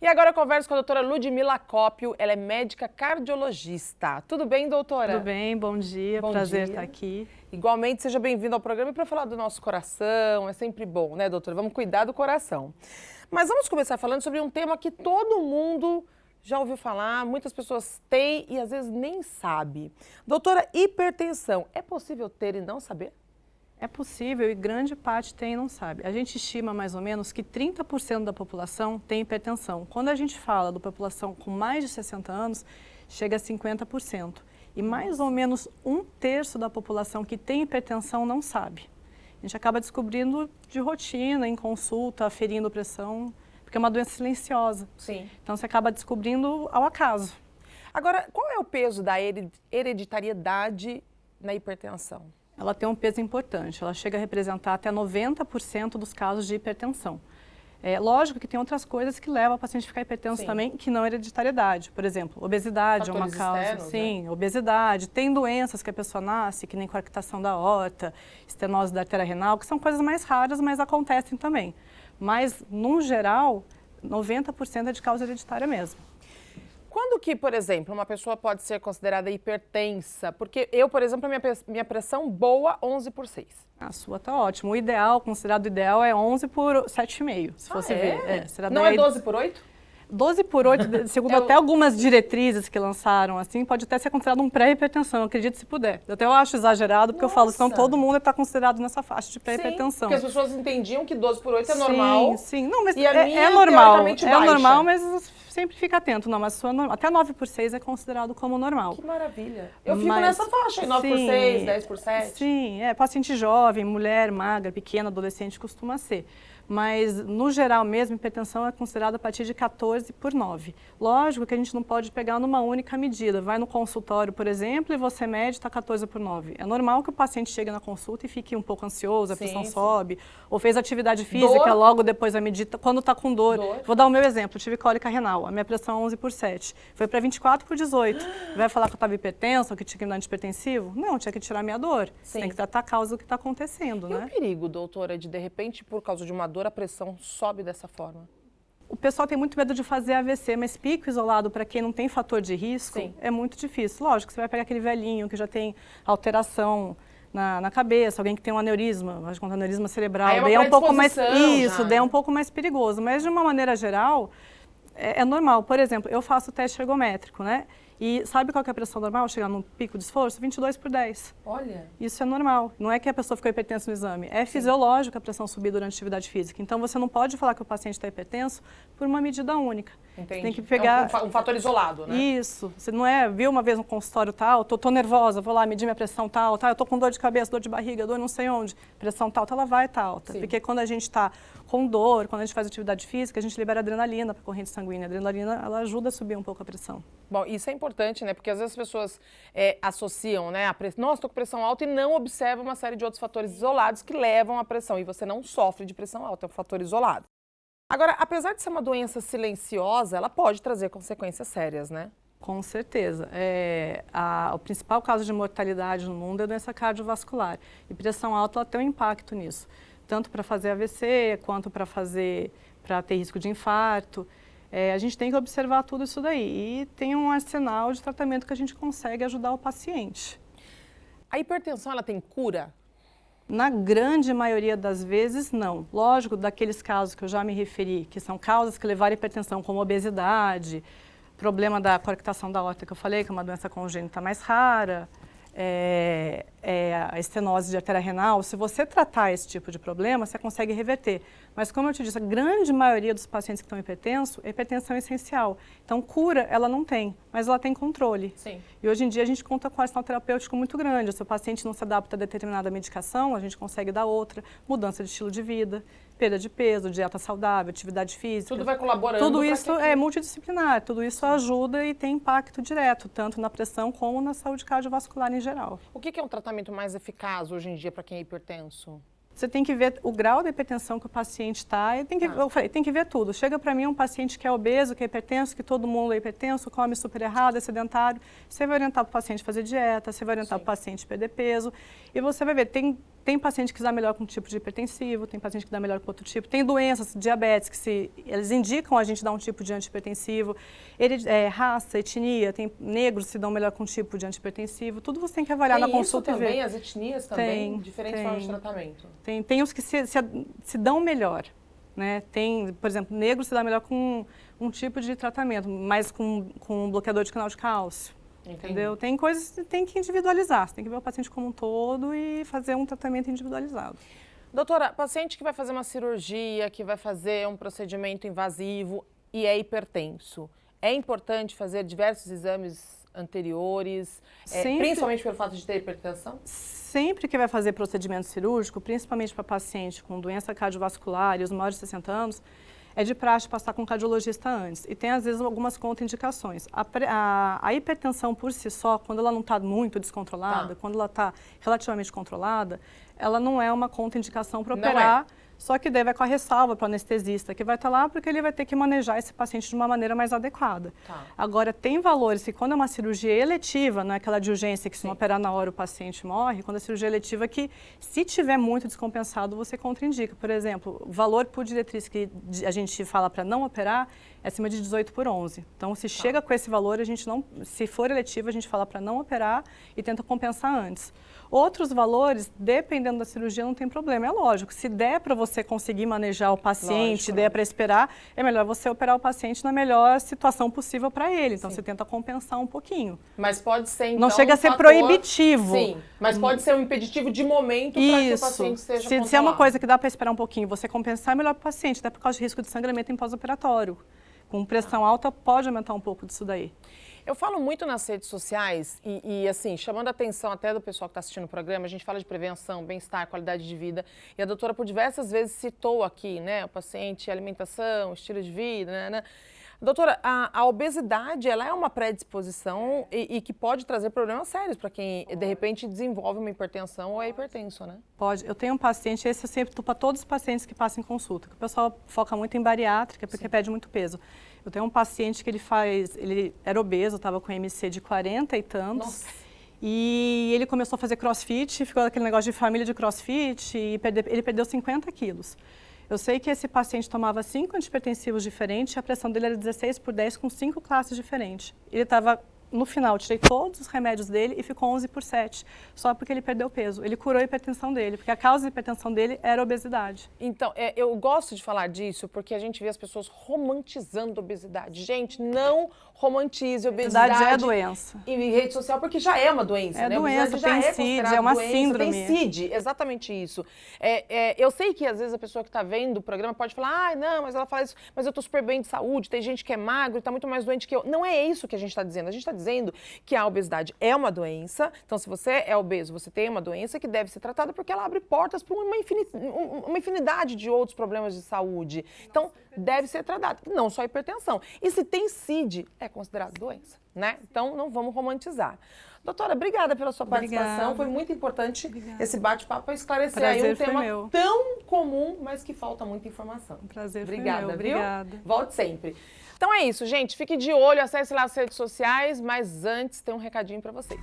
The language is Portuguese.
E agora eu converso com a doutora Ludmila Cópio, ela é médica cardiologista. Tudo bem, doutora? Tudo bem, bom dia, prazer estar aqui. Igualmente, seja bem-vindo ao programa e para falar do nosso coração, é sempre bom, né, doutora? Vamos cuidar do coração. Mas vamos começar falando sobre um tema que todo mundo já ouviu falar, muitas pessoas têm e às vezes nem sabe. Doutora, hipertensão, é possível ter e não saber? É possível e grande parte tem e não sabe. A gente estima mais ou menos que 30% da população tem hipertensão. Quando a gente fala da população com mais de 60 anos, chega a 50%. E mais ou menos 1/3 da população que tem hipertensão não sabe. A gente acaba descobrindo de rotina, em consulta, aferindo pressão, porque é uma doença silenciosa. Sim. Então você acaba descobrindo ao acaso. Agora, qual é o peso da hereditariedade na hipertensão? Ela tem um peso importante, ela chega a representar até 90% dos casos de hipertensão. É lógico que tem outras coisas que levam a paciente a ficar hipertenso também, que não é hereditariedade. Por exemplo, obesidade é uma causa. Externos, sim, né? Obesidade. Tem doenças que a pessoa nasce, que nem coarctação da aorta, estenose da artéria renal, que são coisas mais raras, mas acontecem também. Mas, no geral, 90% é de causa hereditária mesmo. Quando que, por exemplo, uma pessoa pode ser considerada hipertensa? Porque eu, por exemplo, minha pressão boa 11/6. A sua tá ótimo. O ideal, considerado ideal, é 11/7,5, se você ver. Não é 12/8? 12/8, segundo até algumas diretrizes que lançaram, assim, pode até ser considerado um pré-hipertensão, acredite se puder. Até eu acho exagerado, porque eu falo, senão todo mundo está considerado nessa faixa de pré-hipertensão. Porque as pessoas entendiam que 12/8 é normal. Sim, não, mas e a minha, é normal. Baixa. É normal, mas sempre fica atento. Não, mas até 9/6 é considerado como normal. Que maravilha. Eu fico nessa faixa, 9/6, 10/7. Sim, paciente jovem, mulher, magra, pequena, adolescente costuma ser. Mas, no geral mesmo, hipertensão é considerada a partir de 14/9. Lógico que a gente não pode pegar numa única medida. Vai no consultório, por exemplo, e você mede, está 14/9. É normal que o paciente chegue na consulta e fique um pouco ansioso, a pressão sobe, ou fez atividade física logo depois da medida, quando está com dor. Vou dar o meu exemplo, eu tive cólica renal, a minha pressão é 11/7. Foi para 24/18. Vai falar que eu estava hipertensa, que tinha que me dar antihipertensivo? Não, tinha que tirar a minha dor. Tem que tratar a causa do que está acontecendo, né? E o perigo, doutora, de repente, por causa de uma dor, a pressão sobe dessa forma? O pessoal tem muito medo de fazer AVC, mas pico isolado para quem não tem fator de risco é muito difícil. Lógico, você vai pegar aquele velhinho que já tem alteração na cabeça, alguém que tem um aneurisma, acho que um aneurisma cerebral, daí é um pouco mais daí é um pouco mais perigoso, mas de uma maneira geral é normal. Por exemplo, eu faço teste ergométrico, né? E sabe qual que é a pressão normal? Chegar num pico de esforço? 22/10. Olha. Isso é normal. Não é que a pessoa ficou hipertensa no exame. É fisiológico a pressão subir durante a atividade física. Então, você não pode falar que o paciente está hipertenso por uma medida única. Entendi. Você tem que pegar... É um fator isolado, né? Isso. Você não viu uma vez no consultório tal, tô nervosa, vou lá medir minha pressão tal, eu tô com dor de cabeça, dor de barriga, dor não sei onde, pressão tal, ela vai estar alta. Porque quando a gente está com dor, quando a gente faz atividade física, a gente libera adrenalina para a corrente sanguínea. A adrenalina, ela ajuda a subir um pouco a pressão. Bom, isso é importante, né? Porque às vezes as pessoas associam, né? Nossa, estou com pressão alta e não observam uma série de outros fatores isolados que levam à pressão. E você não sofre de pressão alta, é um fator isolado. Agora, apesar de ser uma doença silenciosa, ela pode trazer consequências sérias, né? Com certeza. O principal caso de mortalidade no mundo é a doença cardiovascular. E pressão alta ela tem um impacto nisso. Tanto para fazer AVC, quanto para ter risco de infarto. A gente tem que observar tudo isso daí e tem um arsenal de tratamento que a gente consegue ajudar o paciente. A hipertensão, ela tem cura? Na grande maioria das vezes, não. Lógico, daqueles casos que eu já me referi, que são causas que levaram à hipertensão, como obesidade, problema da coarctação da aorta que eu falei, que é uma doença congênita mais rara, a estenose de artéria renal. Se você tratar esse tipo de problema, você consegue reverter. Mas, como eu te disse, a grande maioria dos pacientes que estão hipertensos, a hipertensão é essencial. Então, cura ela não tem, mas ela tem controle. Sim. E hoje em dia a gente conta com um arsenal terapêutico muito grande. Se o paciente não se adapta a determinada medicação, a gente consegue dar outra, mudança de estilo de vida, perda de peso, dieta saudável, atividade física. Tudo vai colaborando. Tudo isso é multidisciplinar, tudo isso ajuda e tem impacto direto, tanto na pressão como na saúde cardiovascular em geral. O que é um tratamento mais eficaz hoje em dia para quem é hipertenso? Você tem que ver o grau da hipertensão que o paciente está. Eu falei, tem que ver tudo. Chega para mim um paciente que é obeso, que é hipertenso, que todo mundo é hipertenso, come super errado, é sedentário. Você vai orientar o paciente a fazer dieta, você vai orientar o paciente a perder peso. E você vai ver, tem Tem paciente que dá melhor com um tipo de hipertensivo, tem paciente que dá melhor com outro tipo. Tem doenças, diabetes, que eles indicam a gente dar um tipo de antihipertensivo. Raça, etnia, tem negros se dão melhor com um tipo de antihipertensivo. Tudo você tem que avaliar na consulta e ver. Tem as etnias também, diferentes formas de tratamento. Tem os que se dão melhor. Né? Tem, por exemplo, negro se dá melhor com um tipo de tratamento, mais com um bloqueador de canal de cálcio. Entendeu? Tem coisas que tem que individualizar, você tem que ver o paciente como um todo e fazer um tratamento individualizado. Doutora, paciente que vai fazer uma cirurgia, que vai fazer um procedimento invasivo e é hipertenso, é importante fazer diversos exames anteriores, principalmente pelo fato de ter hipertensão? Sempre que vai fazer procedimento cirúrgico, principalmente para paciente com doença cardiovascular e os maiores de 60 anos, é de praxe passar com um cardiologista antes. E tem, às vezes, algumas contraindicações. A hipertensão por si só, quando ela não está muito descontrolada, quando ela está relativamente controlada, ela não é uma contraindicação para operar. Só que daí vai com a ressalva para o anestesista, que vai estar lá porque ele vai ter que manejar esse paciente de uma maneira mais adequada. Agora, tem valores que quando é uma cirurgia eletiva, não é aquela de urgência que se não operar na hora o paciente morre, quando é cirurgia eletiva que, se tiver muito descompensado, você contraindica. Por exemplo, o valor por diretriz que a gente fala para não operar é acima de 18/11. Então, se chega com esse valor, a gente não, se for eletivo, a gente fala para não operar e tenta compensar antes. Outros valores, dependendo da cirurgia, não tem problema. É lógico, se der para você conseguir manejar o paciente, der para esperar, é melhor você operar o paciente na melhor situação possível para ele. Então, você tenta compensar um pouquinho. Mas pode ser, então, não chega a ser proibitivo. Sim, mas pode ser um impeditivo de momento para que o paciente seja controlado. Se é uma coisa que dá para esperar um pouquinho, você compensar, é melhor para o paciente, até por causa de risco de sangramento em pós-operatório. Com pressão alta, pode aumentar um pouco disso daí. Eu falo muito nas redes sociais e assim, chamando a atenção até do pessoal que está assistindo o programa, a gente fala de prevenção, bem-estar, qualidade de vida, e a doutora por diversas vezes citou aqui, né, o paciente, alimentação, estilo de vida, né. Doutora, a obesidade, ela é uma predisposição e que pode trazer problemas sérios para quem, de repente, desenvolve uma hipertensão ou é hipertenso, né? Pode. Eu tenho um paciente, esse eu sempre estou para todos os pacientes que passam em consulta, que o pessoal foca muito em bariátrica, porque perde muito peso. Eu tenho um paciente que ele era obeso, estava com MC de 40 e tantos. Nossa. E ele começou a fazer crossfit, ficou aquele negócio de família de crossfit e ele perdeu 50 quilos. Eu sei que esse paciente tomava 5 antihipertensivos diferentes e a pressão dele era 16/10 com 5 classes diferentes. Ele estava, no final, tirei todos os remédios dele e ficou 11/7, só porque ele perdeu peso. Ele curou a hipertensão dele, porque a causa da hipertensão dele era a obesidade. Então, eu gosto de falar disso porque a gente vê as pessoas romantizando a obesidade. Gente, não romantize a obesidade. Obesidade é doença. Em rede social, porque já é uma doença, né? Doença, tem CID, é uma doença, síndrome. Tem CID, exatamente isso. Eu sei que às vezes a pessoa que está vendo o programa pode falar, não, mas ela fala isso, mas eu estou super bem de saúde, tem gente que é magro, está muito mais doente que eu. Não é isso que a gente está dizendo. A gente está dizendo que a obesidade é uma doença. Então, se você é obeso, você tem uma doença que deve ser tratada porque ela abre portas para uma infinidade de outros problemas de saúde. Então, deve ser tratada, não só a hipertensão. E se tem CID, é considerado doença, né? Então, não vamos romantizar. Doutora, obrigada pela sua participação. Foi muito importante esse bate-papo para esclarecer aí um tema tão comum, mas que falta muita informação. Prazer foi meu. Obrigada. Volte sempre. Então é isso, gente. Fique de olho, acesse lá as redes sociais, mas antes tem um recadinho para vocês.